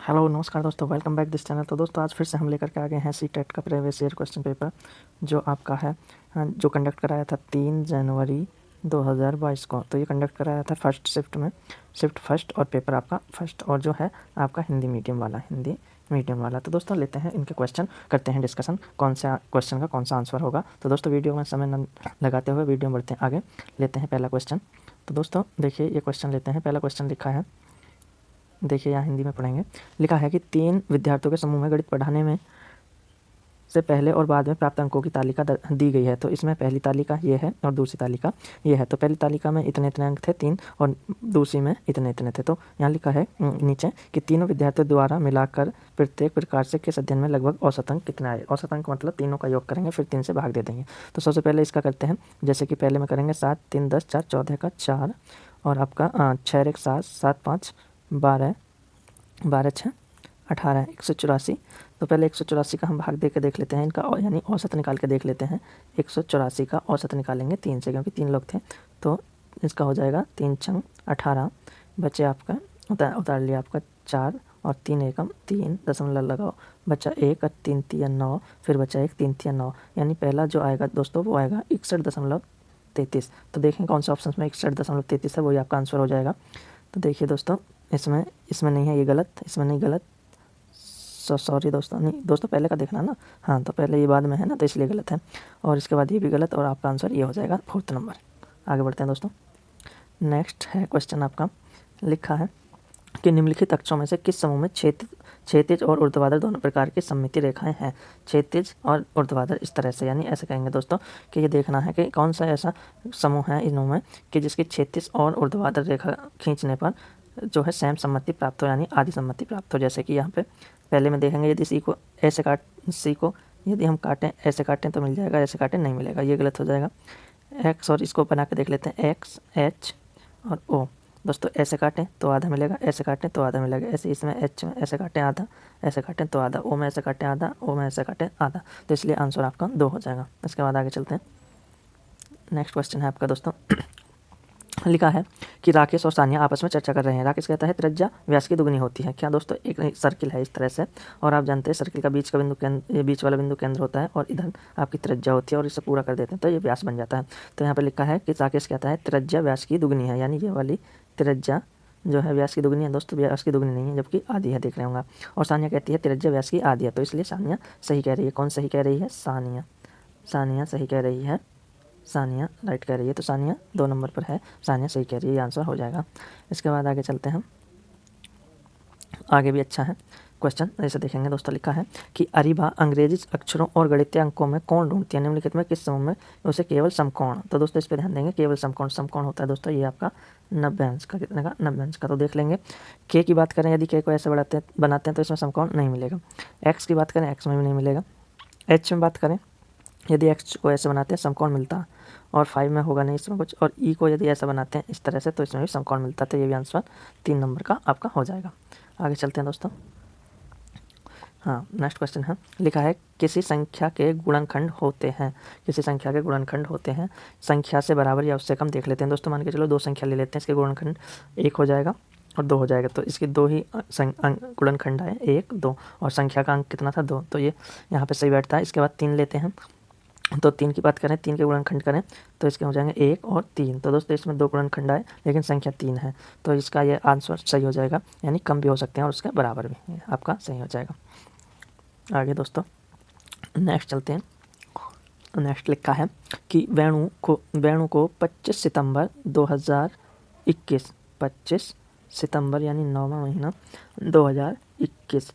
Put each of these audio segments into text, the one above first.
Hello नमस्कार दोस्तों, welcome back this channel. तो दोस्तों आज फिर से हम लेकर के आ गए हैं सी टेट का प्रीवियस ईयर क्वेश्चन पेपर जो आपका है, जो कंडक्ट कराया था 3 जनवरी 2022 को। तो ये कंडक्ट कराया था फर्स्ट शिफ्ट में, शिफ्ट फर्स्ट, और पेपर आपका फर्स्ट, और जो है आपका हिंदी मीडियम वाला। तो दोस्तों लेते हैं इनके क्वेश्चन, करते हैं डिस्कशन कौन सा क्वेश्चन का कौन सा आंसर होगा। तो दोस्तों वीडियो में समय न लगाते हुए वीडियो में बढ़ते हैं आगे, लेते हैं पहला क्वेश्चन। तो दोस्तों देखिए ये क्वेश्चन लेते हैं। पहला क्वेश्चन लिखा है, देखिए यहाँ हिंदी में पढ़ेंगे। लिखा है कि 3 विद्यार्थियों के समूह में गणित पढ़ाने में से पहले और बाद में प्राप्त अंकों की तालिका दी गई है। तो इसमें पहली तालिका ये है और दूसरी तालिका ये है। तो पहली तालिका में इतने इतने अंक थे 3, और दूसरी में इतने इतने थे। तो यहाँ लिखा है नीचे कि तीनों विद्यार्थियों द्वारा मिलाकर प्रत्येक प्रकार से किस अध्ययन में लगभग औसत अंक कितना आए। औसत अंक मतलब तीनों का योग करेंगे, फिर 3 से भाग दे देंगे। तो सबसे पहले इसका करते हैं, जैसे कि पहले में करेंगे 7 3 10 4 14 का 4, और आपका 6 1 7 7 5 12 12 6 18 184। तो पहले 184 का हम भाग दे के देख लेते हैं इनका, यानी औसत निकाल के देख लेते हैं। 184 का औसत निकालेंगे 3 से, क्योंकि 3 लोग थे। तो इसका हो जाएगा 3 छंग 18, बचे आपका उतार लिया आपका 4, और 3 एकम 3 दशमलव लगाओ, बचा 1 और 3 3 9, फिर बचा 1 3 3 9। यानी पहला जो आएगा दोस्तों वो आएगा 61.33। तो देखें कौन सा ऑप्शन में 61.33 है, वही आपका आंसर हो जाएगा। तो देखिए दोस्तों इसमें नहीं है, ये गलत, इसमें नहीं गलत, सॉरी दोस्तों, नहीं दोस्तों पहले का देखना ना। हाँ तो पहले ये बाद में है ना, तो इसलिए गलत है, और इसके बाद ये भी गलत, और आपका आंसर ये हो जाएगा 4th नंबर। आगे बढ़ते हैं दोस्तों। नेक्स्ट है क्वेश्चन आपका, लिखा है कि निम्नलिखित अक्षरों में से किस समूह में क्षैतिज और ऊर्ध्वाधर दोनों प्रकार की सममिति रेखाएं हैं। क्षैतिज और ऊर्ध्वाधर इस तरह से, यानी ऐसे कहेंगे दोस्तों कि ये देखना है कि कौन सा ऐसा समूह है इनमें कि जिसकी क्षैतिज और ऊर्ध्वाधर रेखा खींचने पर जो है सेम सम्मति प्राप्त हो, यानी आधी सम्मति प्राप्त हो। जैसे कि यहाँ पे पहले में देखेंगे, यदि सी को यदि हम काटें, ऐसे काटें तो मिल जाएगा, ऐसे काटें नहीं मिलेगा, ये गलत हो जाएगा। एक्स, और इसको बना के देख लेते हैं, एक्स एच और ओ। दोस्तों ऐसे काटें तो आधा मिलेगा, ऐसे काटें तो आधा मिलेगा। ऐसे इसमें एच में ऐसे काटें आधा, ऐसे काटें तो आधा, ओ में ऐसे काटें आधा, ओ में ऐसे काटें आधा। तो इसलिए आंसर आपका 2 हो जाएगा। इसके बाद आगे चलते हैं। नेक्स्ट क्वेश्चन है आपका दोस्तों, लिखा है कि राकेश और सानिया आपस में चर्चा कर रहे हैं। राकेश कहता है त्रिज्या व्यास की दुगनी होती है। क्या दोस्तों, एक सर्किल है इस तरह से, और आप जानते हैं सर्किल का बीच वाला बिंदु केंद्र होता है, और इधर आपकी त्रिज्या होती है, और इसे पूरा कर देते हैं तो ये व्यास बन जाता है। तो यहाँ पर लिखा है कि राकेश कहता है त्रिज्या व्यास की दुगनी है, यानी ये वाली त्रिज्या जो है व्यास की दुगनी है। दोस्तों व्यास की दुगनी नहीं है, जबकि आधी है, देख रहे होंगे। और सानिया कहती है त्रिज्या व्यास की आधी है, तो इसलिए सानिया सही कह रही है। कौन सही कह रही है? सानिया सही कह रही है, सानिया राइट कह रही है। तो सानिया 2 नंबर पर है, सानिया सही कह रही है, ये आंसर हो जाएगा। इसके बाद आगे चलते हैं, आगे भी अच्छा है क्वेश्चन, ऐसे देखेंगे दोस्तों। लिखा है कि अरीबा अंग्रेजी अक्षरों और गणितीय अंकों में कोण ढूंढती है, निम्नलिखित में किस समूह में उसे केवल समकोण। तो दोस्तों इस पर ध्यान देंगे, केवल समकोण होता है दोस्तों ये आपका 90 अंश का, कितने का? 90 अंश का। तो देख लेंगे के की बात करें, यदि के को ऐसे बनाते हैं तो इसमें समकोण नहीं मिलेगा। एक्स की बात करें, एक्स में भी नहीं मिलेगा। एच में बात करें, यदि एक्स को ऐसे बनाते हैं समकोण मिलता, और 5 में होगा नहीं इसमें कुछ। और ई को यदि ऐसा बनाते हैं इस तरह से, तो इसमें भी समकोण मिलता है। तो ये भी आंसर 3 नंबर का आपका हो जाएगा। आगे चलते हैं दोस्तों। हाँ नेक्स्ट क्वेश्चन है, लिखा है किसी संख्या के गुणनखंड होते हैं। किसी संख्या के गुणनखंड होते हैं, संख्या से बराबर या उससे कम देख लेते हैं दोस्तों। मान के चलो 2 संख्या ले लेते हैं, इसके गुणनखंड 1 हो जाएगा और 2 हो जाएगा। तो इसकी 2 ही गुणनखंड है, 1 2, और संख्या का अंक कितना था? 2, तो ये यहाँ पे सही बैठता है। इसके बाद 3 लेते हैं, तो 3 की बात करें, 3 के गुणनखंड करें तो इसके हो जाएंगे 1 और 3। तो दोस्तों इसमें 2 गुणनखंड आए, लेकिन संख्या 3 है, तो इसका ये आंसर सही हो जाएगा, यानी कम भी हो सकते हैं और उसके बराबर भी, आपका सही हो जाएगा। आगे दोस्तों नेक्स्ट चलते हैं। नेक्स्ट लिखा है कि वेणु को 25 सितंबर 2021, 25 सितंबर यानी 9वां महीना 2021,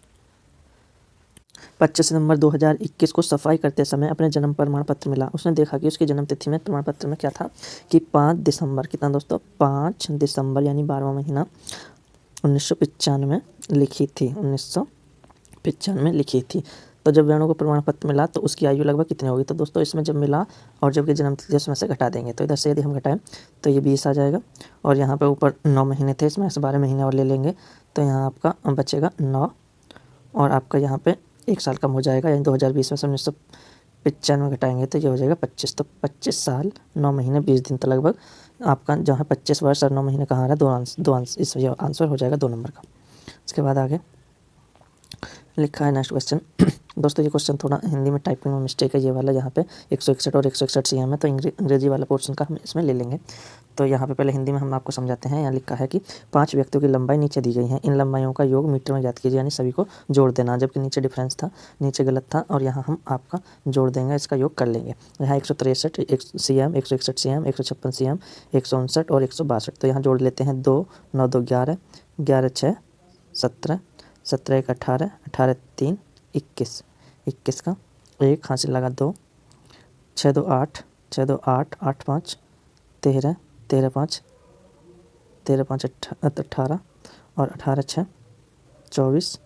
25 सितंबर 2021 को सफाई करते समय अपने जन्म प्रमाण पत्र मिला। उसने देखा कि उसकी जन्म तिथि में प्रमाण पत्र में क्या था कि 5 दिसंबर, कितना दोस्तों? 5 दिसंबर यानी 12वां महीना 1995 लिखी थी, 1995 लिखी थी। तो जब वेणु को प्रमाण पत्र मिला तो उसकी आयु लगभग कितनी होगी? तो दोस्तों इसमें जब मिला और जब की जन्म तिथि उसमें से घटा देंगे, तो इधर से यदि हम घटाएं तो ये 20 आ जाएगा, और यहाँ पे ऊपर 9 महीने थे, इसमें से 12 महीने और ले लेंगे, तो यहाँ आपका बचेगा 9, और आपका यहाँ पे 1 साल कम हो जाएगा, यानी 2020 में से 1995 घटाएंगे तो ये हो जाएगा 25। तो 25 साल 9 महीने 20 दिन, तो लगभग आपका जहाँ 25 वर्ष और 9 महीने कहाँ आ रहा है? 2 अंश, इस आंसर हो जाएगा 2 नंबर का। इसके बाद आगे लिखा है नेक्स्ट क्वेश्चन। दोस्तों ये क्वेश्चन थोड़ा हिंदी में टाइपिंग में मिस्टेक है ये वाला, यहाँ पे 161 और 161 सीएम है, तो अंग्रेजी वाला पोर्शन का हम इसमें ले लेंगे। तो यहाँ पे पहले हिंदी में हम आपको समझाते हैं। यहाँ लिखा है कि 5 व्यक्तियों की लंबाई नीचे दी गई है, इन लंबाइयों का योग मीटर में ज्ञात कीजिए, यानी सभी को जोड़ देना, जबकि नीचे डिफरेंस था, नीचे गलत था, और यहाँ हम आपका जोड़ देंगे, इसका योग कर लेंगे। यहाँ 163 सीएम, 161 सीएम, 156 सीएम, 159 और 162। तो यहाँ जोड़ लेते हैं 2, 9 2 11, 11 6 17, 17 1 18, 18 3 21, 21 का 1 हासिल लगा 2, 6 2 8, 6 2 8, 8 5 13, 13 5, 13 5 18, और 18 6 24,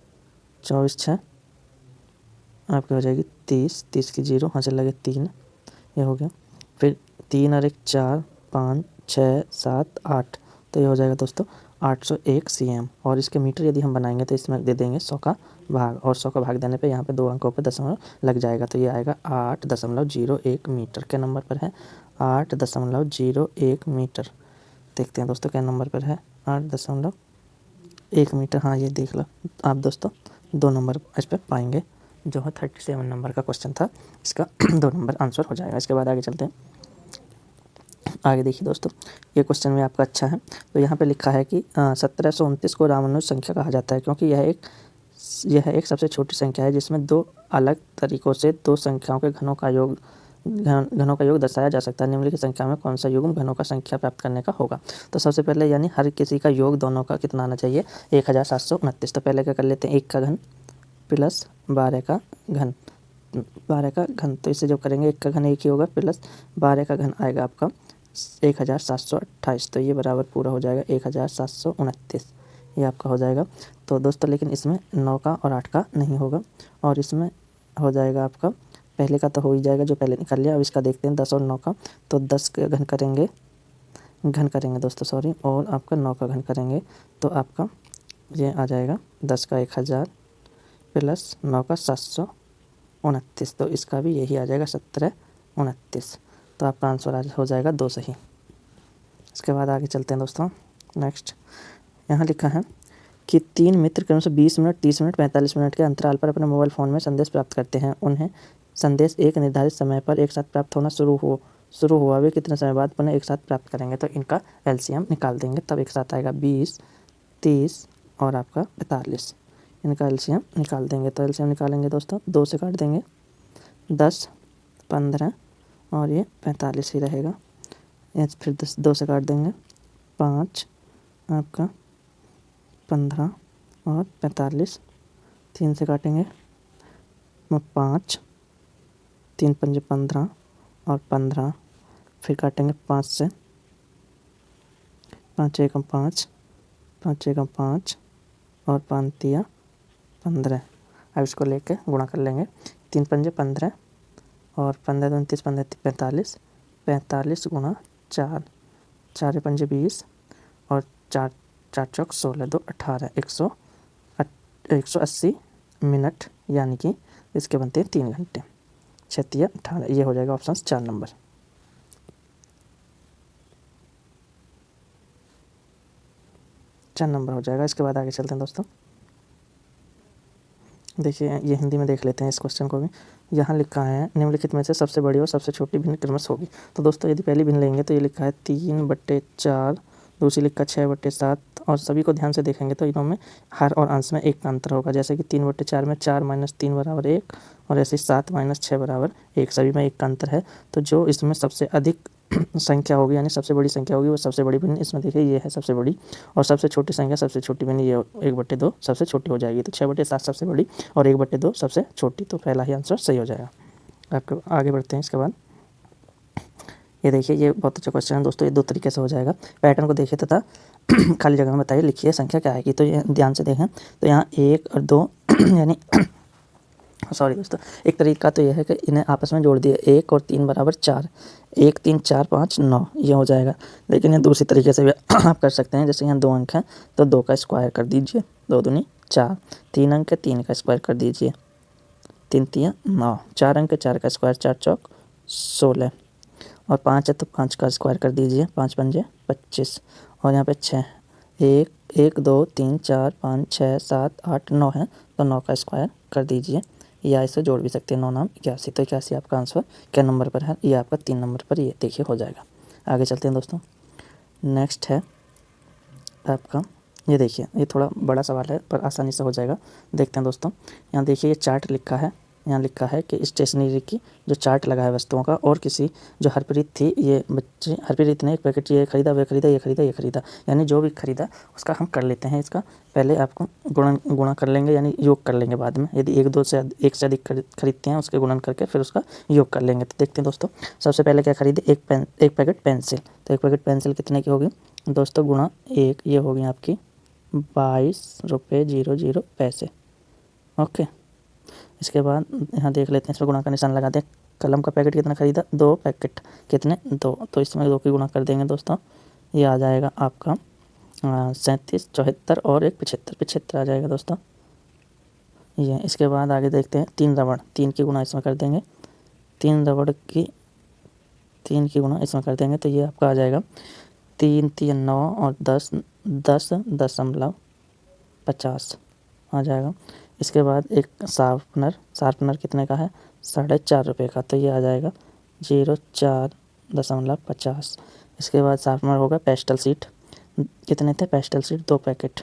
24 6 आपकी हो जाएगी 30, 30 की 0 हासिल लगे 3, ये हो गया। फिर 3 और 1 4, 5 6 7 8, तो ये हो जाएगा दोस्तों 801 सीएम। और इसके मीटर यदि हम बनाएंगे तो इसमें दे देंगे 100 का भाग, और 100 का भाग देने पे यहाँ पे 2 अंकों पे दशमलव लग जाएगा, तो ये आएगा 8.01 मीटर। के नंबर पर है 8.01 मीटर। देखते हैं दोस्तों क्या नंबर पर है 8.1 मीटर। हाँ ये देख लो आप दोस्तों, 2 नंबर इस पर पाएंगे, जो है 37 नंबर का क्वेश्चन था, इसका 2 नंबर आंसर हो जाएगा। इसके बाद आगे चलते हैं। आगे देखिए दोस्तों, ये क्वेश्चन में आपका अच्छा है। तो यहाँ पे लिखा है कि 1729 को रामानुज संख्या कहा जाता है, क्योंकि यह एक सबसे छोटी संख्या है जिसमें 2 अलग तरीकों से 2 संख्याओं के घनों का योग दर्शाया जा सकता है। निम्नलिखित संख्या में कौन सा युग्म घनों का संख्या प्राप्त करने का होगा। तो सबसे पहले यानी हर किसी का योग दोनों का कितना आना चाहिए, 1729। तो पहले क्या कर लेते हैं, 1 का घन प्लस 12 का घन, 12 का घन, तो इसे जब करेंगे 1 का घन 1 ही होगा, प्लस 12 का घन आएगा आपका 1728। तो ये बराबर पूरा हो जाएगा 1729, ये आपका हो जाएगा। तो दोस्तों लेकिन इसमें 9 का और 8 का नहीं होगा, और इसमें हो जाएगा आपका पहले का तो हो ही जाएगा जो पहले निकाल लिया। अब इसका देखते हैं 10 और 9 का। तो 10 का घन करेंगे दोस्तों सॉरी, और आपका 9 का घन करेंगे, तो आपका ये आ जाएगा 10 का 1000 प्लस 9 का 729, तो इसका भी यही आ जाएगा 1729। तो आपका आंसर आज हो जाएगा 2 सही। इसके बाद आगे चलते हैं दोस्तों। नेक्स्ट यहाँ लिखा है कि 3 मित्र क्रम से 20 मिनट, 30 मिनट, 45 मिनट के अंतराल पर अपने मोबाइल फ़ोन में संदेश प्राप्त करते हैं। उन्हें संदेश एक निर्धारित समय पर एक साथ प्राप्त होना शुरू हुआ, वे कितने समय बाद पुनः एक साथ प्राप्त करेंगे। तो इनका एलसीएम निकाल देंगे, तब एक साथ आएगा 20, 30 और आपका 45। इनका एलसीएम निकाल देंगे। तो एलसीएम निकालेंगे दोस्तों, 2 से काट देंगे, 10, 15 और ये 45 ही रहेगा। फिर 2 से काट देंगे, 5 आपका 15 और 45, 3 से काटेंगे 5, 3 पंजे 15 और 15, फिर काटेंगे 5 से, 5 एकम 5, 5 एकम 5 और 5 तिया 15। अब इसको लेके गुणा कर लेंगे, 3 पंजे 15 और 15 दूनी 30, 15 45, 45 गुणा 4, 4 पंजे 20 और 4 4 चौक 16, 2 18, 180 मिनट, यानी कि इसके बनते हैं 3 घंटे, 6 तिया 18। ये हो जाएगा ऑप्शन 4 नंबर। हो जाएगा। इसके बाद आगे चलते हैं दोस्तों। देखिए ये हिंदी में देख लेते हैं इस क्वेश्चन को भी। यहाँ लिखा है निम्नलिखित में से सबसे बड़ी और सबसे छोटी भिन्न क्रमश होगी। तो दोस्तों यदि पहली भिन्न लेंगे तो ये लिखा है 3/4, दूसरी लिखा 6/7, और सभी को ध्यान से देखेंगे तो इनों में हर और अंश में 1 का अंतर होगा। जैसे कि 3/4 में 4 - 3 बराबर 1, और ऐसे 7 - 6 बराबर 1, सभी में 1 का अंतर है। तो जो इसमें सबसे अधिक संख्या होगी यानी सबसे बड़ी संख्या होगी वो सबसे बड़ी भिन्न इसमें देखिए ये है सबसे बड़ी, और सबसे छोटी संख्या सबसे छोटी भिन्न ये 1/2 सबसे छोटी हो जाएगी। तो 6/7 सबसे बड़ी और 1/2 सबसे छोटी, तो पहला ही आंसर सही हो जाएगा। आपको आगे बढ़ते हैं। इसके बाद ये देखिए ये बहुत अच्छा क्वेश्चन है दोस्तों। ये 2 तरीके से हो जाएगा। पैटर्न को देखिए तथा खाली जगह में बताइए, लिखिए संख्या क्या आएगी। तो ये ध्यान से देखें, तो यहाँ 1 और 2 यानी सॉरी दोस्तों, एक तरीका तो यह है कि इन्हें आपस में जोड़ दिए, 1 और 3 बराबर 4, 1 3 4 5 9, ये हो जाएगा। लेकिन ये दूसरी तरीके से भी आप कर सकते हैं। जैसे यहाँ 2 अंक हैं तो 2 का स्क्वायर कर दीजिए, 2 दूनी 4, 3 अंक है 3 का स्क्वायर कर दीजिए, 3 तिया 9, 4 अंक है 4 का स्क्वायर 4 चौक 16, और 5 है तो 5 का स्क्वायर कर दीजिए, 5 पंजे 25, और यहाँ पे 6, एक 1 2 3 4 5 6 7 8 9 है, तो 9 का स्क्वायर कर दीजिए, या इसे जोड़ भी सकते हैं। 9 9 81, तो 81 आपका आंसर क्या नंबर पर है? ये आपका 3 नंबर पर ये देखिए हो जाएगा। आगे चलते हैं दोस्तों। नेक्स्ट है आपका, ये देखिए, ये थोड़ा बड़ा सवाल है पर आसानी से हो जाएगा। देखते हैं दोस्तों। यहाँ देखिए, ये चार्ट लिखा है, यहाँ लिखा है कि स्टेशनरी की जो चार्ट लगा है वस्तुओं का, और किसी जो हरप्रीत थी, ये बच्चे हरप्रीत ने एक पैकेट ये खरीदा, वे खरीदा, ये खरीदा, ये खरीदा, यानी जो भी खरीदा उसका हम कर लेते हैं। इसका पहले आपको गुणा कर लेंगे, यानी योग कर लेंगे बाद में। यदि एक से अधिक खरीदते हैं उसके गुणन करके फिर उसका योग कर लेंगे। तो देखते हैं दोस्तों, सबसे पहले क्या खरीदे? एक पैकेट पेंसिल। तो एक पैकेट पेंसिल कितने की होगी दोस्तों? गुणा 1, ये होगी आपकी 22.00 रुपये। ओके, इसके बाद यहाँ देख लेते हैं, इसमें गुणा का निशान लगाते हैं। कलम का पैकेट कितना खरीदा? 2 पैकेट। कितने? 2। तो इसमें 2 की गुणा कर देंगे दोस्तों, ये आ जाएगा आपका 37, 74 और एक 75, 75 आ जाएगा दोस्तों ये। इसके बाद आगे देखते हैं, 3 रबड़, 3 की गुणा इसमें कर देंगे, 3 रबड़ की 3 की गुणा इसमें कर देंगे, तो ये आपका आ जाएगा 3 3 9 और 10 10.50 आ जाएगा। इसके बाद एक शार्पनर कितने का है? 4.5 रुपये का, तो ये आ जाएगा 04.50। इसके बाद शार्पनर होगा पेस्टल शीट, कितने थे? पेस्टल शीट 2 पैकेट,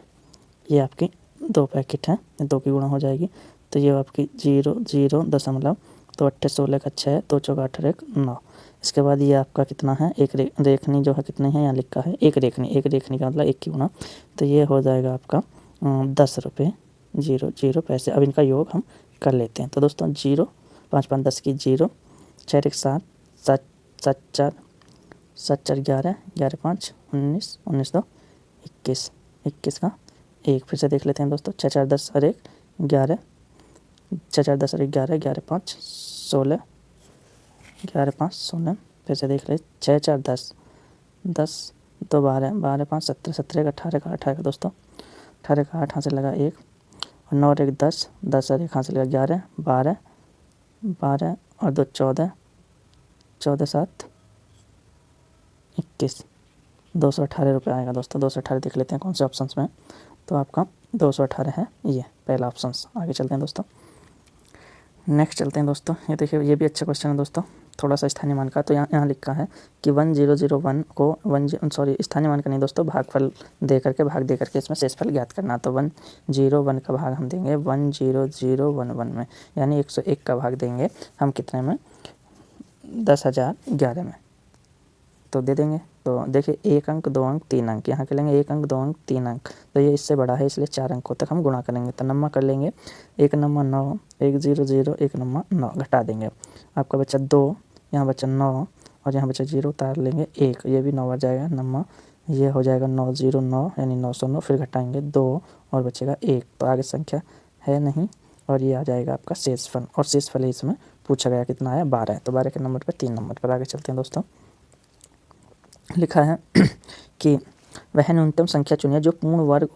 ये आपकी 2 पैकेट हैं, 2 की गुणा हो जाएगी, तो ये आपकी 0.0 तो 8 16 का 6, 2 चौका 18 1 9। इसके बाद ये आपका कितना है? एक रेखनी जो है कितनी है? यहाँ लिखा है एक रेखनी का मतलब 1 की गुणा, तो ये हो जाएगा आपका 10.00 पैसे। अब इनका योग हम कर लेते हैं। तो दोस्तों 0 5 5 10 की 0, 6 1 7 7 7 4 7 4 11 11 5 19 19 2 21 21 का 1। फिर से देख लेते हैं दोस्तों, 6 4 10 और 1 11, 6 4 10 और 1 11 11 5 16 11 5 16। फिर से देख ले, 6 4 10 10 2 12 12 5 17 17 का 18 का 18 का दोस्तों, 18 का 8 हाथ से लगा 1 और 9 और 1 10 10 और 1 हाथ से लगा 11 12 12 और 2 14 14 7 21 218 रुपये आएगा दोस्तों। 218 देख लेते हैं कौन से ऑप्शन में, तो आपका 218 है ये पहला ऑप्शन। आगे चलते हैं दोस्तों। नेक्स्ट चलते हैं दोस्तों। ये देखिए, ये भी अच्छा क्वेश्चन है दोस्तों, थोड़ा सा स्थानीय मान का। तो यहाँ लिखा है कि 1001 को स्थानीय मान का नहीं दोस्तों, भाग दे करके इसमें शेषफल ज्ञात करना। तो 101 का भाग हम देंगे 10011 में, यानी 101 का भाग देंगे हम कितने में? 10,011 में, तो दे देंगे। तो देखिए, 1 अंक 2 अंक 3 अंक, यहाँ के लेंगे 1 अंक 2 अंक 3 अंक, तो ये इससे बड़ा है इसलिए 4 अंकों तक हम गुणा करेंगे। तो नम्मा कर लेंगे, 1 नम्मा 9, 1 0 0 1 नम्मा 9, घटा देंगे। आपका बचा 2, यहाँ बचा 9 और यहाँ बचा 0, उतार लेंगे 1, ये भी 9 आ जाएगा नम्मा, ये हो जाएगा 909 यानी 909। फिर घटाएंगे 2 और बचेगा 1, तो आगे संख्या है नहीं, और ये आ जाएगा आपका शेषफल। और शेषफल इसमें पूछा गया कितना आया? 12, तो 12 के नंबर पर 3 नंबर पर। आगे चलते हैं दोस्तों। लिखा है कि वह न्यूनतम संख्या चुनिए जो पूर्ण वर्ग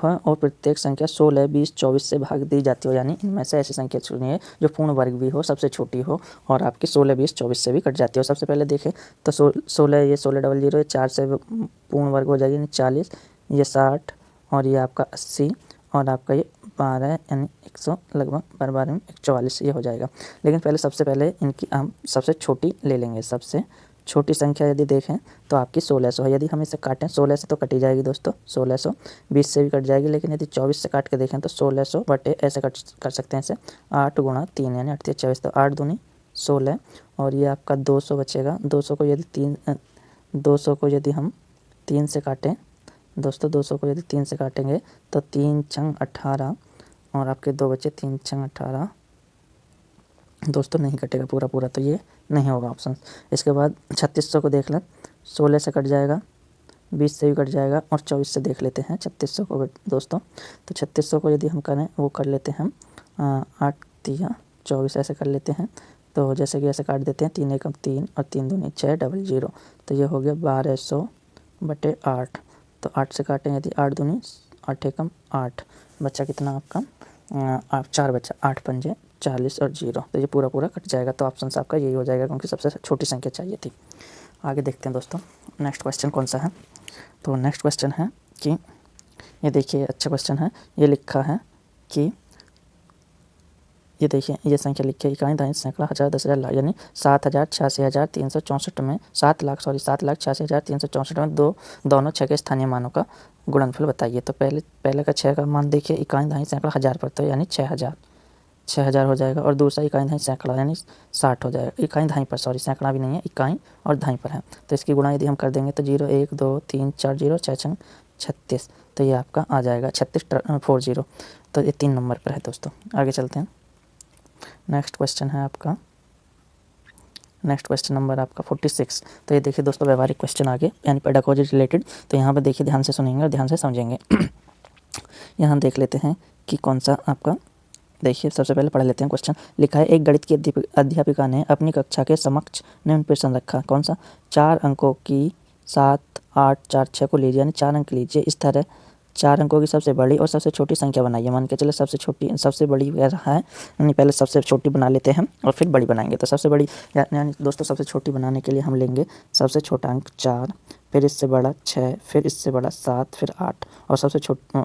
है और प्रत्येक संख्या 16 20 24 से भाग दी जाती हो, यानी इनमें से ऐसी संख्या चुनिए जो पूर्ण वर्ग भी हो, सबसे छोटी हो और आपकी 16 20 24 से भी कट जाती हो। सबसे पहले देखें तो 16, ये 1600 4 से पूर्ण वर्ग हो जाएगी 40, ये 60 और ये आपका 80 और आपका ये 12 यानी 100 लगभग 12 में 144, ये हो जाएगा। लेकिन सबसे पहले इनकी हम सबसे छोटी ले लेंगे। सबसे छोटी संख्या यदि देखें तो आपकी 1600 है। यदि हम इसे काटें 16 से तो कटी जाएगी दोस्तों, 1600 20 से भी कट जाएगी। लेकिन यदि 24 से काट के देखें तो 1600 बटे ऐसे कर सकते हैं इसे 8 गुणा 3 यानी 8 3 24, तो 8 दूनी 16 और ये आपका 200 बचेगा। 200 को यदि हम 3 से काटें दोस्तों, 200 को यदि 3 से काटेंगे तो 3 छंग 18 और आपके 2 बचे 3 छंग 18 दोस्तों, नहीं कटेगा पूरा, तो ये नहीं होगा ऑप्शन। इसके बाद 3600 को देख लें, 16 से कट जाएगा, 20 से भी कट जाएगा और 24 से देख लेते हैं 3600 को दोस्तों। तो 3600 को यदि हम करें वो कर लेते हैं 8 3 24 ऐसे कर लेते हैं। तो जैसे कि ऐसे काट देते हैं, 3 1 3 और 3 दूनी 6 00, तो ये हो गया 1200 बटे 8। तो 8 से काटें यदि 8 दूनी 8 1 8, बच्चा कितना आपका 4 बच्चा, 8 पंजे 40 और 0, तो ये पूरा कट जाएगा। तो ऑप्शन आपका यही हो जाएगा क्योंकि सबसे छोटी संख्या चाहिए थी। आगे देखते हैं दोस्तों, नेक्स्ट क्वेश्चन कौन सा है। तो नेक्स्ट क्वेश्चन है कि ये देखिए, अच्छा क्वेश्चन है। ये लिखा है कि ये देखिए, ये संख्या लिखी है इकाई, दहाई, सैकड़ा, हज़ार, 10,000, लाख, यानी 7,86,364 में 7,86,364 में दोनों छः के स्थानीय मानों का गुणनफल बताइए। तो पहले का 6 का मान देखिए, इकाई, दहाई, सैकड़ा, हज़ार पर, तो यानी 6,000 हो जाएगा। और दूसरा इकाई, दहाई, सैकड़ा यानी 60 हो जाएगा। इकाई दहाई पर, सॉरी, सैकड़ा भी नहीं है, इकाई और दहाई पर है। तो इसकी गुणा यदि हम कर देंगे तो 0 1 2 3 4 0 6 6 36, तो ये आपका आ जाएगा 3640। तो ये 3 नंबर पर है दोस्तों। आगे चलते हैं। नेक्स्ट क्वेश्चन नंबर आपका 46। तो ये देखिए दोस्तों, व्यवहारिक क्वेश्चन आगे, यानी पेडागोजी रिलेटेड। तो यहाँ पर देखिए, ध्यान से सुनेंगे और ध्यान से समझेंगे। यहाँ देख लेते हैं कि कौन सा आपका, देखिए सबसे पहले पढ़ लेते हैं क्वेश्चन। लिखा है, एक गणित की अध्यापिका ने अपनी कक्षा के समक्ष निम्न प्रश्न रखा। कौन सा? 4 अंकों की 7 8 4 6 को लीजिए, यानी 4 अंक लीजिए। इस तरह 4 अंकों की सबसे बड़ी और सबसे छोटी संख्या बनाइए। मान के चले सबसे बड़ी है, यानी पहले सबसे छोटी बना लेते हैं और फिर बड़ी बनाएंगे। तो सबसे बड़ी, यानी दोस्तों सबसे छोटी बनाने के लिए हम लेंगे सबसे छोटा अंक 4, फिर इससे बड़ा 6, फिर इससे बड़ा 7, फिर 8, और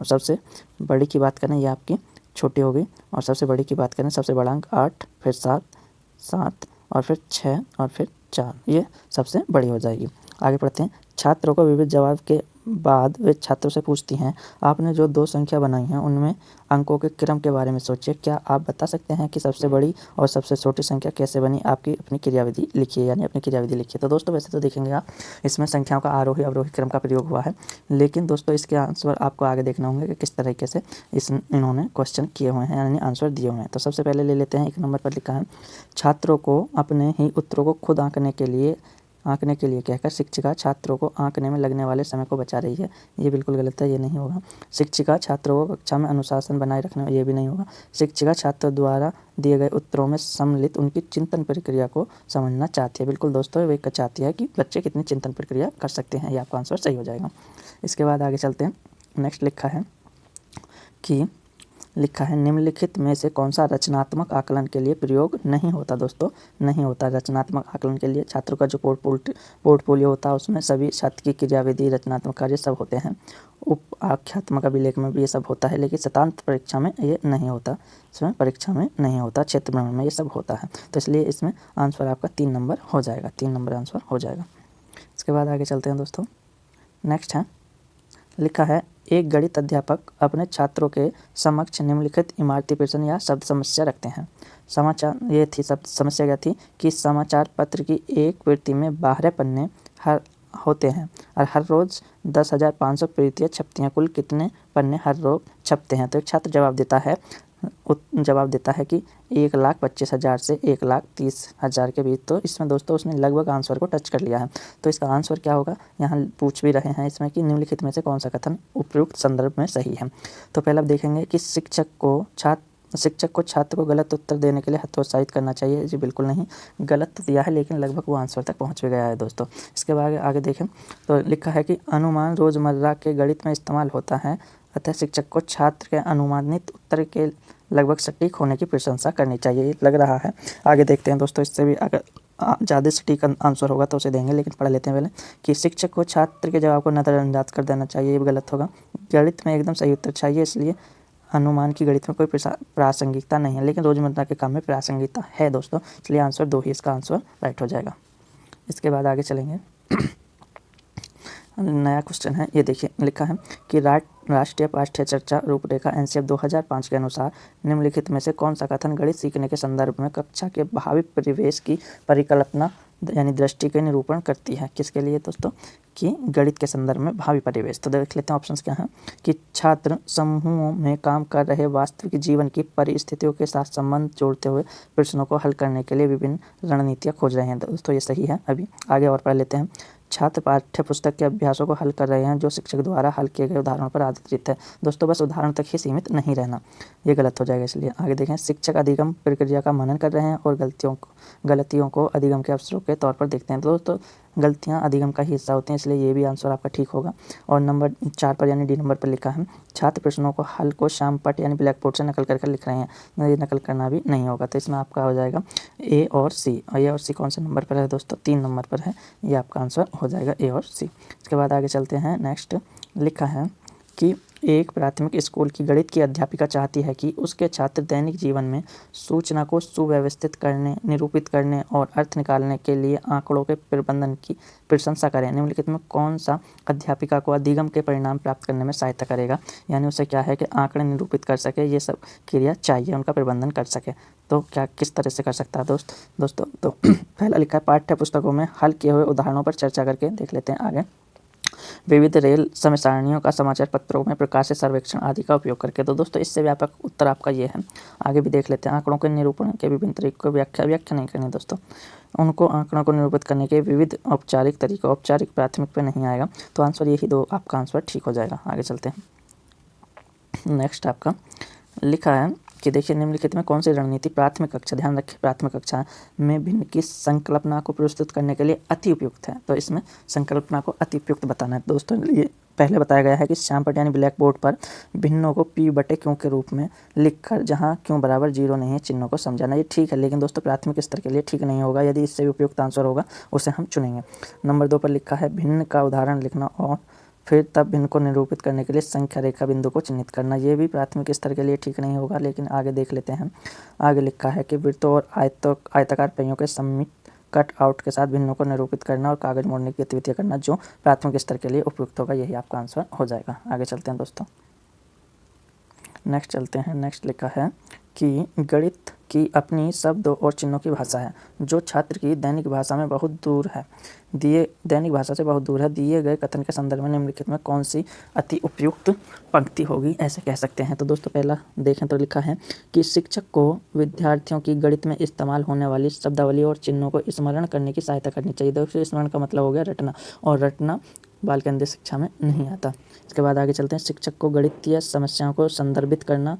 सबसे बड़ी की बात करें, ये आपकी छोटी हो गई। और सबसे बड़ी की बात करें, सबसे बड़ा अंक 8, फिर 7 और फिर 6 और फिर 4, ये सबसे बड़ी हो जाएगी। आगे पढ़ते हैं। छात्रों को विविध जवाब के बाद वे छात्रों से पूछती हैं, आपने जो 2 संख्या बनाई हैं उनमें अंकों के क्रम के बारे में सोचिए। क्या आप बता सकते हैं कि सबसे बड़ी और सबसे छोटी संख्या कैसे बनी? आपकी अपनी क्रियाविधि लिखिए, यानी अपनी क्रियाविधि लिखिए। तो दोस्तों वैसे तो देखेंगे आप, इसमें संख्याओं का आरोही अवरोही क्रम का प्रयोग हुआ है, लेकिन दोस्तों इसके आंसर आपको आगे देखना होंगे कि किस तरीके से इन्होंने क्वेश्चन किए हुए हैं, यानी आंसर दिए हुए हैं। तो सबसे पहले ले लेते हैं, 1 नंबर पर लिखा है, छात्रों को अपने ही उत्तरों को खुद आंकने के लिए कहकर शिक्षिका छात्रों को आंकने में लगने वाले समय को बचा रही है। ये बिल्कुल गलत है, ये नहीं होगा। शिक्षिका छात्रों को कक्षा में अनुशासन बनाए रखने, ये भी नहीं होगा। शिक्षिका छात्रों द्वारा दिए गए उत्तरों में सम्मिलित उनकी चिंतन प्रक्रिया को समझना चाहती है। बिल्कुल दोस्तों, वे चाहती है कि बच्चे कितनी चिंतन प्रक्रिया कर सकते हैं। ये आपका आंसर सही हो जाएगा। इसके बाद आगे चलते हैं। नेक्स्ट लिखा है निम्नलिखित में से कौन सा रचनात्मक आकलन के लिए प्रयोग नहीं होता? दोस्तों नहीं होता। रचनात्मक आकलन के लिए छात्रों का जो पोर्टफोलियो होता है उसमें सभी छात्र की क्रियाविधि, रचनात्मक कार्य सब होते हैं। उप आख्यात्मक अभिलेख में भी ये सब होता है, लेकिन शतांत परीक्षा में ये नहीं होता। इसमें परीक्षा में नहीं होता, क्षेत्र भ्रमण में ये सब होता है। तो इसलिए इसमें आंसर आपका 3 नंबर हो जाएगा। 3 नंबर आंसर हो जाएगा। इसके बाद आगे चलते हैं दोस्तों। नेक्स्ट है, लिखा है, एक गणित अध्यापक अपने छात्रों के समक्ष निम्नलिखित इमारती प्रश्न या शब्द समस्या रखते हैं। समस्या क्या थी कि समाचार पत्र की एक प्रति में 12 पन्ने होते हैं और हर रोज़ 10,500 प्रतियाँ छपती हैं। कुल कितने पन्ने हर रोज छपते हैं? तो एक छात्र जवाब देता है कि 1,25,000 से 1,30,000 के बीच। तो इसमें दोस्तों उसने लगभग आंसर को टच कर लिया है। तो इसका आंसर क्या होगा? यहाँ पूछ भी रहे हैं इसमें कि निम्नलिखित में से कौन सा कथन उपयुक्त संदर्भ में सही है। तो पहले आप देखेंगे कि शिक्षक को छात्र को गलत उत्तर देने के लिए हतोत्साहित करना चाहिए। जी बिल्कुल नहीं, गलत दिया है, लेकिन लगभग वो आंसर तक पहुँच भी गया है दोस्तों। इसके बाद आगे देखें तो लिखा है कि अनुमान रोज़मर्रा के गणित में इस्तेमाल होता है, अतः शिक्षक को छात्र के अनुमानित उत्तर के लगभग सटीक होने की प्रशंसा करनी चाहिए, लग रहा है। आगे देखते हैं दोस्तों, इससे भी अगर ज़्यादा सटीक आंसर होगा तो उसे देंगे, लेकिन पढ़ लेते हैं पहले कि शिक्षक को छात्र के जवाब को नज़रअंदाज कर देना चाहिए, ये भी गलत होगा। गणित में एकदम सही उत्तर चाहिए, इसलिए अनुमान की गणित में कोई प्रासंगिकता नहीं है, लेकिन रोज़मर्रा के काम में प्रासंगिकता है दोस्तों, इसलिए आंसर 2 ही इसका आंसर राइट हो जाएगा। इसके बाद आगे चलेंगे। नया क्वेश्चन है, ये देखिए लिखा है कि राष्ट्रीय पाठ्य चर्चा रूपरेखा एनसीएफ 2005 के अनुसार निम्नलिखित में से कौन सा कथन गणित सीखने के संदर्भ में कक्षा के भावी परिवेश की परिकल्पना यानी दृष्टि के निरूपण करती है? किसके लिए दोस्तों? कि गणित के संदर्भ में भावी परिवेश। तो देख लेते हैं ऑप्शंस क्या हैं कि छात्र समूहों में काम कर रहे वास्तविक जीवन की परिस्थितियों के साथ संबंध जोड़ते हुए प्रश्नों को हल करने के लिए विभिन्न रणनीतियाँ खोज रहे हैं। दोस्तों ये सही है। अभी आगे और पढ़ लेते हैं। छात्र पाठ्य पुस्तक के अभ्यासों को हल कर रहे हैं जो शिक्षक द्वारा हल किए गए उदाहरणों पर आधारित है। दोस्तों बस उदाहरण तक ही सीमित नहीं रहना, ये गलत हो जाएगा, इसलिए आगे देखें। शिक्षक अधिगम प्रक्रिया का मनन कर रहे हैं और गलतियों को अधिगम के अवसरों के तौर पर देखते हैं। दोस्तों गलतियाँ अधिगम का ही हिस्सा होती हैं, इसलिए ये भी आंसर आपका ठीक होगा। और नंबर 4 पर यानी डी नंबर पर लिखा है, छात्र प्रश्नों को हल को श्यामपट्ट यानी ब्लैक बोर्ड से नकल कर लिख रहे हैं। ये नकल करना भी नहीं होगा, तो इसमें आपका हो जाएगा ए और सी। और ए और सी कौन से नंबर पर है दोस्तों? 3 नंबर पर है। ये आपका आंसर हो जाएगा ए और सी। इसके बाद आगे चलते हैं। नेक्स्ट लिखा है कि एक प्राथमिक स्कूल की गणित की अध्यापिका चाहती है कि उसके छात्र दैनिक जीवन में सूचना को सुव्यवस्थित करने, निरूपित करने और अर्थ निकालने के लिए आंकड़ों के प्रबंधन की प्रशंसा करें। निम्नलिखित में कौन सा अध्यापिका को अधिगम के परिणाम प्राप्त करने में सहायता करेगा? यानी उसे क्या है कि आंकड़े निरूपित कर सके, ये सब क्रिया चाहिए, उनका प्रबंधन कर सके। तो क्या किस तरह से कर सकता है दोस्तों? तो पहला लिखा है, पाठ्य पुस्तकों में हल किए हुए उदाहरणों पर चर्चा करके देख लेते हैं आगे। विविध रेल समय सारणियों का समाचार पत्रों में प्रकाशित सर्वेक्षण आदि का उपयोग करके। तो दोस्तों इससे व्यापक उत्तर आपका ये है। आगे भी देख लेते हैं। आंकड़ों के निरूपण के विभिन्न तरीकों व्याख्या नहीं करनी दोस्तों, उनको आंकड़ों को निरूपित करने के विविध औपचारिक तरीकों, औपचारिक प्राथमिक पे नहीं आएगा। तो आंसर यही दो आपका आंसर ठीक हो जाएगा। आगे चलते हैं। नेक्स्ट आपका लिखा है कि देखिए, निम्नलिखित में कौन सी रणनीति प्राथमिक कक्षा, ध्यान रखिए प्राथमिक कक्षा में भिन्न की संकल्पना को प्रस्तुत करने के लिए अति उपयुक्त है। तो इसमें संकल्पना को अति उपयुक्त बताना है दोस्तों। ये पहले बताया गया है कि श्यामपट्ट यानी ब्लैक बोर्ड पर भिन्नों को p/q के रूप में लिखकर जहां q बराबर 0 नहीं है चिन्हों को समझाना। ये ठीक है, लेकिन दोस्तों प्राथमिक स्तर के लिए ठीक नहीं होगा। यदि इससे भी उपयुक्त आंसर होगा उसे हम चुनेंगे। नंबर 2 पर लिखा है, भिन्न का उदाहरण लिखना और फिर तब भिन्न को निरूपित करने के लिए संख्या रेखा बिंदु को चिन्हित करना। ये भी प्राथमिक स्तर के लिए ठीक नहीं होगा, लेकिन आगे देख लेते हैं। आगे लिखा है कि वृत्तों और आयताकार पहियों के सममित कट आउट के साथ भिन्नों को निरूपित करना और कागज मोड़ने की गतिविधियाँ करना, जो प्राथमिक स्तर के लिए उपयुक्त होगा। यही आपका आंसर हो जाएगा। आगे चलते हैं दोस्तों। नेक्स्ट चलते हैं। नेक्स्ट लिखा है कि गणित की अपनी शब्दों और चिन्हों की भाषा है, जो छात्र की दैनिक भाषा से बहुत दूर है। दिए गए कथन के संदर्भ में निम्नलिखित में कौन सी अति उपयुक्त पंक्ति होगी, ऐसे कह सकते हैं। तो दोस्तों पहला देखें तो लिखा है कि शिक्षक को विद्यार्थियों की गणित में इस्तेमाल होने वाली शब्दावली और चिन्हों को स्मरण करने की सहायता करनी चाहिए। दोस्तों स्मरण का मतलब हो गया रटना, और रटना बाल केंद्रीय शिक्षा में नहीं आता। इसके बाद आगे चलते हैं। शिक्षक को गणितीय समस्याओं को संदर्भित करना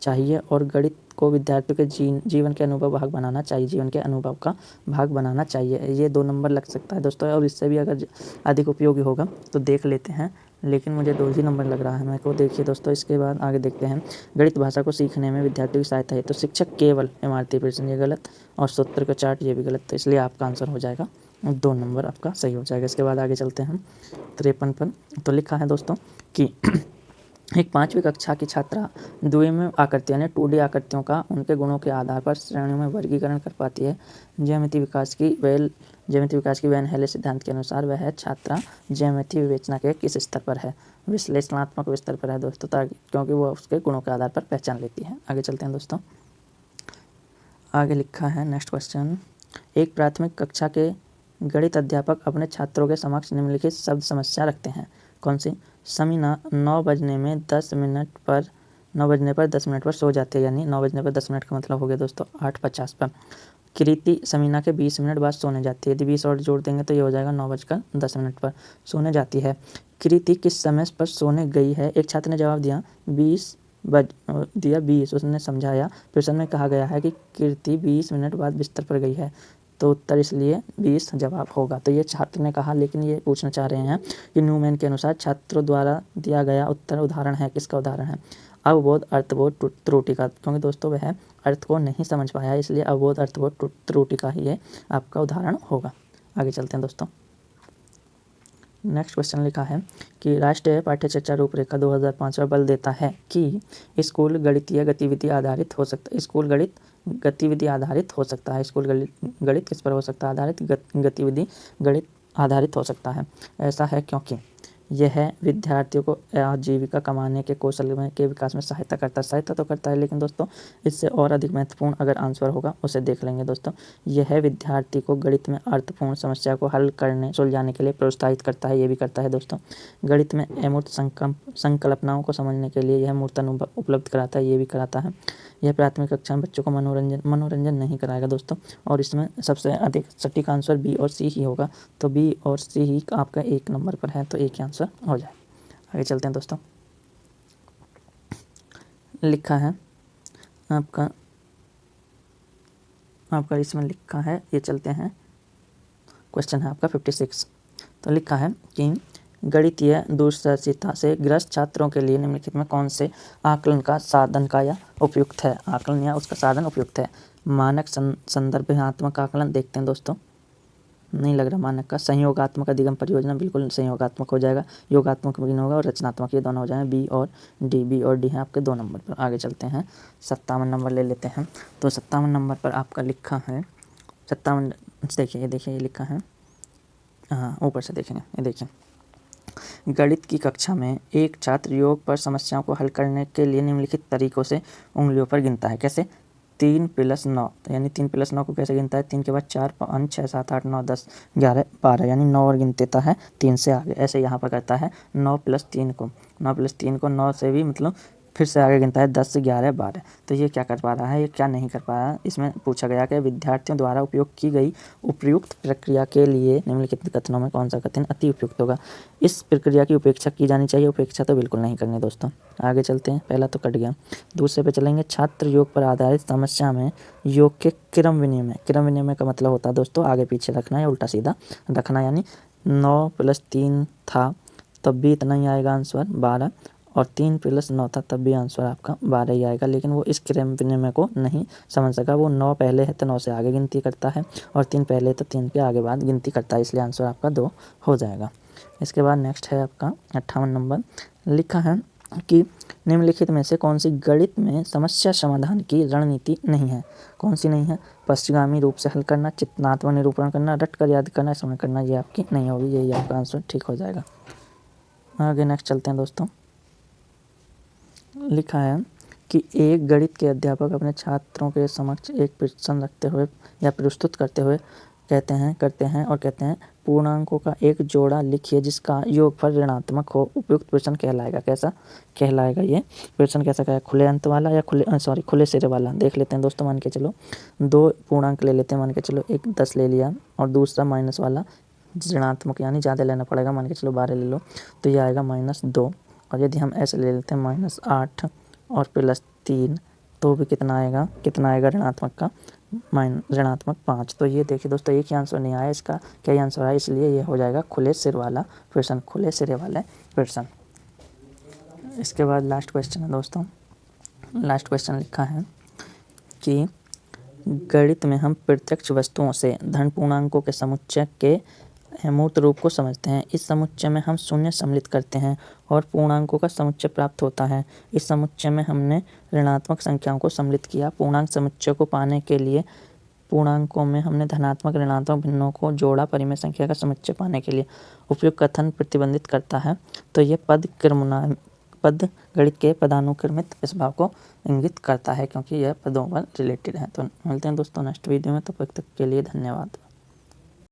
चाहिए और गणित को विद्यार्थियों के जीवन के अनुभव भाग बनाना चाहिए, जीवन के अनुभव का भाग बनाना चाहिए। ये 2 नंबर लग सकता है दोस्तों, और इससे भी अगर अधिक उपयोगी होगा तो देख लेते हैं, लेकिन मुझे 2 ही नंबर लग रहा है मेरे को। देखिए दोस्तों, इसके बाद आगे देखते हैं। गणित भाषा को सीखने में विद्यार्थियों की सहायता है, तो शिक्षक केवल इमारती प्रश्न, ये गलत, और सूत्र का चार्ट ये भी गलत। तो इसलिए आपका आंसर हो जाएगा 2 नंबर आपका सही हो जाएगा। इसके बाद आगे चलते हैं 53 पर। तो लिखा है दोस्तों कि एक 5वीं कक्षा की छात्रा द्विमीय आकृति यानी 2D आकृतियों का उनके गुणों के आधार पर श्रेणियों में वर्गीकरण कर पाती है। ज्यामिति विकास की वैन हेले सिद्धांत के अनुसार वह छात्रा ज्यामिति विवेचना के किस स्तर पर है? विश्लेषणात्मक स्तर पर है दोस्तों, क्योंकि वो उसके गुणों के आधार पर पहचान लेती है। आगे चलते हैं दोस्तों। आगे लिखा है नेक्स्ट क्वेश्चन, एक प्राथमिक कक्षा के गणित अध्यापक अपने छात्रों के समक्ष निम्नलिखित शब्द समस्या रखते हैं। कौन सी? समीना 9 बजने पर 10 मिनट पर सो जाती है, यानी 9 बजने पर 10 मिनट का मतलब हो गया दोस्तों 8:50 पर। कृति समीना के 20 मिनट बाद सोने जाती है। यदि 20 और जोड़ देंगे तो ये हो जाएगा 9:10 पर सोने जाती है। कृति किस समय पर सोने गई है? एक छात्र ने जवाब दिया 20, उसने समझाया। प्रश्न में कहा गया है कि कृति 20 मिनट बाद बिस्तर पर गई है, तो उत्तर इसलिए 20 जवाब होगा। तो ये छात्र ने कहा, लेकिन ये पूछना चाह रहे हैं कि न्यूमैन के अनुसार छात्रों द्वारा दिया गया उत्तर उदाहरण है। किसका उदाहरण है? अवबोध अर्थबोध त्रुटि का, क्योंकि दोस्तों वह अर्थ को नहीं समझ पाया, इसलिए अवबोध अर्थबोध त्रुटि का ही ये आपका उदाहरण होगा। आगे चलते हैं दोस्तों। नेक्स्ट क्वेश्चन लिखा है कि राष्ट्रीय पाठ्यचर्या रूपरेखा 2005 पर बल देता है कि स्कूल गणितीय गतिविधि आधारित हो सकता है। स्कूल गणित किस पर हो सकता है आधारित? गतिविधि गणित आधारित हो सकता है। ऐसा है क्योंकि यह विद्यार्थियों को आजीविका कमाने के कौशल के विकास में सहायता तो करता है, लेकिन दोस्तों इससे और अधिक महत्वपूर्ण अगर आंसर होगा उसे देख लेंगे दोस्तों। यह विद्यार्थी को गणित में अर्थपूर्ण समस्या को हल करने सुलझाने के लिए प्रोत्साहित करता है। ये भी करता है दोस्तों। गणित में अमूर्त संकल्पनाओं को समझने के लिए यह मूर्त अनुभव उपलब्ध कराता है। ये भी कराता है। यह प्राथमिक कक्षा में बच्चों को मनोरंजन नहीं कराएगा दोस्तों, और इसमें सबसे अधिक सटीक आंसर बी और सी ही होगा। तो बी और सी ही आपका 1 नंबर पर है, तो एक ही आंसर हो जाए। आगे चलते हैं दोस्तों। लिखा है आपका इसमें लिखा है, ये चलते हैं क्वेश्चन है आपका 56। तो लिखा है कि गणितीय दूरदर्शिता से ग्रस्त छात्रों के लिए निम्नलिखित में कौन से आकलन का साधन का या उपयुक्त है, आकलन या उसका साधन उपयुक्त है। मानक संदर्भात्मक आकलन देखते हैं दोस्तों, नहीं लग रहा मानक का। संयोगात्मक अधिगम परियोजना, बिल्कुल संयोगात्मक हो जाएगा, योगात्मक भी नहीं होगा, और रचनात्मक, ये दोनों हो जाएंगे। बी और डी है आपके 2 नंबर पर। आगे चलते हैं, 57 नंबर ले लेते हैं। तो 57 नंबर पर आपका लिखा है 57, देखिए ये लिखा है, हाँ ऊपर से देखेंगे, ये देखिए। गणित की कक्षा में एक छात्र योग पर समस्याओं को हल करने के लिए निम्नलिखित तरीकों से उंगलियों पर गिनता है। कैसे? 3 + 9, यानी 3 + 9 को कैसे गिनता है? 3 के बाद 4, 5, 6, 7, 8, 9, 10, 11, 12, यानी 9 और गिन देता है 3 से आगे। ऐसे यहाँ पर करता है 9 + 3 को, 9 से भी मतलब फिर से आगे गिनता है 10, 11, 12। तो ये क्या कर पा रहा है, ये क्या नहीं कर पा रहा है। इसमें पूछा गया कि विद्यार्थियों द्वारा उपयोग की गई उपयुक्त प्रक्रिया के लिए निम्नलिखित कथनों में कौन सा कथन अति उपयुक्त होगा। इस प्रक्रिया की उपेक्षा की जानी चाहिए, उपेक्षा तो बिल्कुल नहीं करनी दोस्तों। आगे चलते हैं, पहला तो कट गया, दूसरे पे चलेंगे। छात्र योग पर आधारित समस्या में योग के क्रम विनिमय का मतलब होता है दोस्तों आगे पीछे रखना या उल्टा सीधा रखना, यानी 9 + 3 था तब भी इतना ही आएगा आंसर 12, और 3 + 9 था तब भी आंसर आपका 12 ही आएगा। लेकिन वो इस क्रम विनिमय को नहीं समझ सका, वो 9 पहले है तो 9 से आगे गिनती करता है, और 3 पहले तो 3 के आगे बाद गिनती करता है, इसलिए आंसर आपका 2 हो जाएगा। इसके बाद नेक्स्ट है आपका 58 नंबर। लिखा है कि निम्नलिखित में से कौन सी गणित में समस्या समाधान की रणनीति नहीं है। कौन सी नहीं है? पश्चिगामी रूप से हल करना, चित्रात्मक निरूपण करना, रट कर याद करना, समय करना, ये आपकी नहीं होगी, यही आपका आंसर ठीक हो जाएगा। आगे नेक्स्ट चलते हैं दोस्तों। लिखा है कि एक गणित के अध्यापक अपने छात्रों के समक्ष एक प्रश्न रखते हुए या प्रस्तुत करते हुए कहते हैं पूर्णांकों का एक जोड़ा लिखिए जिसका योगफल ऋणात्मक हो। उपयुक्त प्रश्न कहलाएगा। कैसा कहलाएगा ये प्रश्न? कैसा कहेगा? खुले अंत वाला या खुले सिरे वाला? देख लेते हैं दोस्तों। मान के चलो 2 पूर्णांक ले लेते हैं, मान के चलो एक 10 ले लिया, और दूसरा माइनस वाला ऋणात्मक, यानी ज़्यादा लेना पड़ेगा, मान के चलो 12 ले लो, तो ये आएगा -2। और यदि हम ऐसे ले लेते हैं -8 और +3, तो भी कितना आएगा ऋणात्मक का? ऋणात्मक 5। तो ये देखिए दोस्तों, एक ही आंसर नहीं आया, इसका क्या आंसर आया, इसलिए ये हो जाएगा खुले सिर वाला प्रश्न, खुले सिरे वाले प्रश्न। इसके बाद लास्ट क्वेश्चन है दोस्तों। लास्ट क्वेश्चन लिखा है कि गणित में हम प्रत्यक्ष वस्तुओं से धन पूर्णांकों के समुच्चय के मूर्त रूप को समझते हैं। इस समुच्चय में हम शून्य सम्मिलित करते हैं और पूर्णांकों का समुच्चय प्राप्त होता है। इस समुच्चय में हमने ऋणात्मक संख्याओं को सम्मिलित किया। पूर्णांक समुच्चय को पाने के लिए पूर्णांकों में हमने धनात्मक ऋणात्मक भिन्नों को जोड़ा। परिमेय संख्या का समुच्चय पाने के लिए उपयुक्त कथन प्रतिबंधित करता है। तो ये पद गणित के पदानुक्रमित स्वभाव को इंगित करता है, क्योंकि यह पदों पर रिलेटेड है। तो मिलते हैं दोस्तों नेक्स्ट वीडियो में, तब तक के लिए धन्यवाद।